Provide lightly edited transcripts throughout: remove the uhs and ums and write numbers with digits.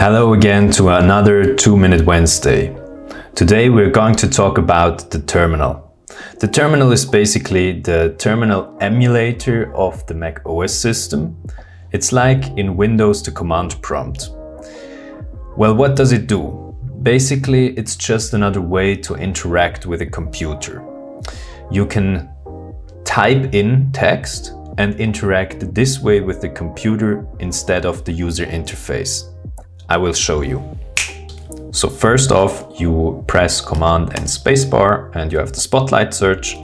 Hello again to another 2-Minute Wednesday. Today we're going to talk about the terminal. The terminal is basically the terminal emulator of the Mac OS system. It's like in Windows the command prompt. Well, what does it do? Basically, it's just another way to interact with a computer. You can type in text and interact this way with the computer instead of the user interface. I will show you. So first off, you press Command and Spacebar and you have the Spotlight search.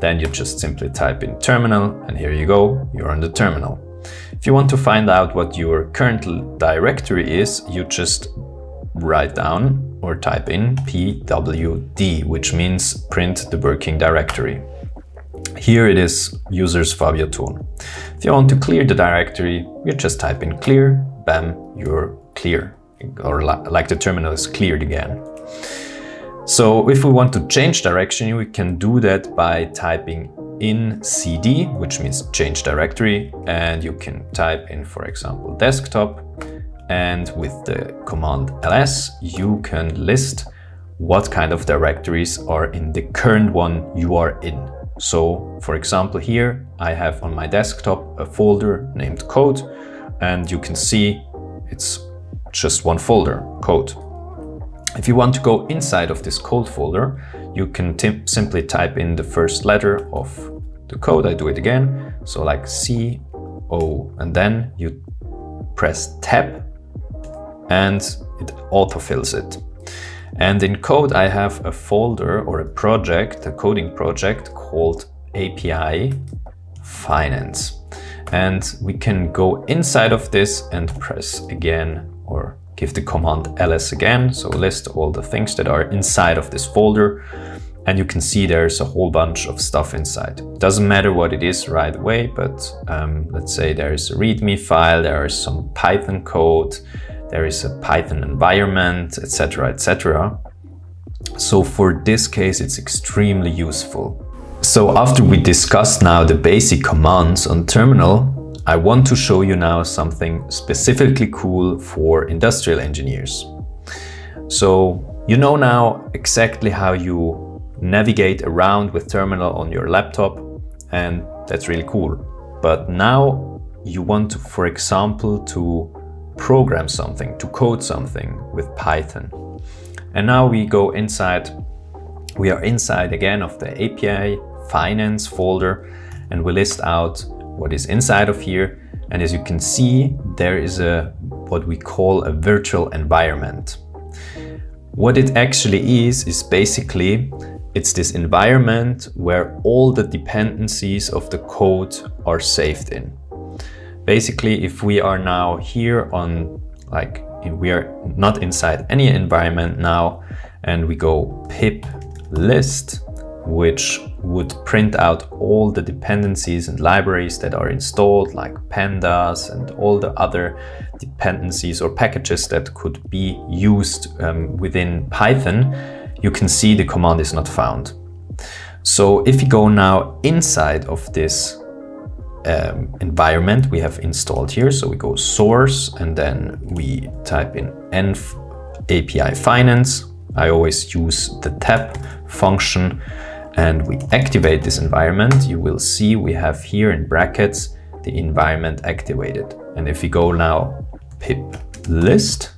Then you just simply type in terminal and here you go, you're on the terminal. If you want to find out what your current directory is, you just write down or type in pwd, which means print the working directory. Here it is, users Fabio Thun. If you want to clear the directory, you just type in clear, bam, you're clear, or like the terminal is cleared again. So if we want to change direction, we can do that by typing in cd, which means change directory, and you can type in, for example, desktop, and with the command ls, you can list what kind of directories are in the current one you are in. So, for example, here I have on my desktop a folder named code, and you can see it's just one folder, code. If you want to go inside of this code folder, you can simply type in the first letter of the code. I do it again, so like C, O, and then you press tab and it autofills it. And in code, I have a folder or a project, a coding project called API Finance. And we can go inside of this and press again or give the command ls again. So list all the things that are inside of this folder. And you can see there's a whole bunch of stuff inside. Doesn't matter what it is right away, but let's say there is a README file, there is some Python code, there is a Python environment, etc., etc. So for this case, it's extremely useful. So after we discussed now the basic commands on terminal, I want to show you now something specifically cool for industrial engineers. So you know now exactly how you navigate around with terminal on your laptop, and that's really cool. But now you want to, for example, to program something, to code something with Python. And now we go inside, we are inside again of the API Finance folder, and we list out what is inside of here. And as you can see, there is what we call a virtual environment. What it actually is basically, it's this environment where all the dependencies of the code are saved in. Basically, if we are now here on, like, we are not inside any environment now, and we go pip list, which would print out all the dependencies and libraries that are installed, like pandas and all the other dependencies or packages that could be used within Python, you can see the command is not found. So if you go now inside of this environment we have installed here, so we go source and then we type in env API Finance. I always use the tab function, and we activate this environment. You will see we have here in brackets the environment activated. And if we go now pip list,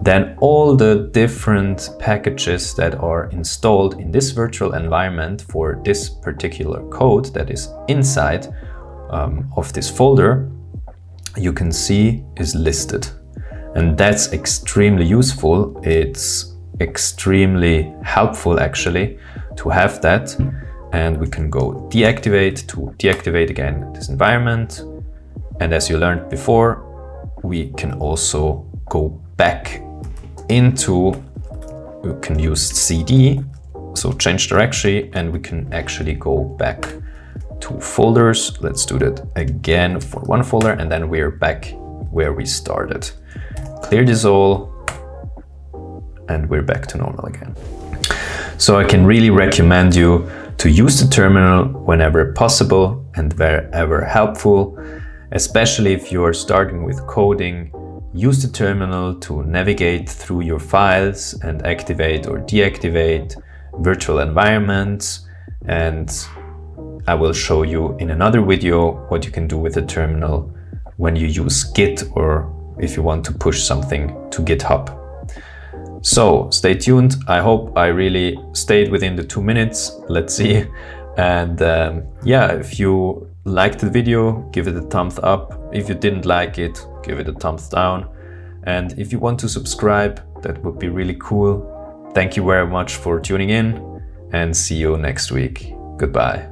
then all the different packages that are installed in this virtual environment for this particular code that is inside of this folder, you can see is listed. And that's extremely useful. It's extremely helpful actually to have that. And we can go deactivate to deactivate again this environment. And as you learned before, we can also go back into, we can use cd, so change directory, and we can actually go back to folders. Let's do that again for one folder, and then we're back where we started. Clear this all, and we're back to normal again. So I can really recommend you to use the terminal whenever possible and wherever helpful, especially if you are starting with coding use the terminal to navigate through your files and activate or deactivate virtual environments. And I will show you in another video what you can do with the terminal when you use Git or if you want to push something to GitHub. So stay tuned. I hope I really stayed within the 2 minutes. Let's see. And yeah, if you liked the video, give it a thumbs up. If you didn't like it, give it a thumbs down. And if you want to subscribe, that would be really cool. Thank you very much for tuning in and see you next week. Goodbye.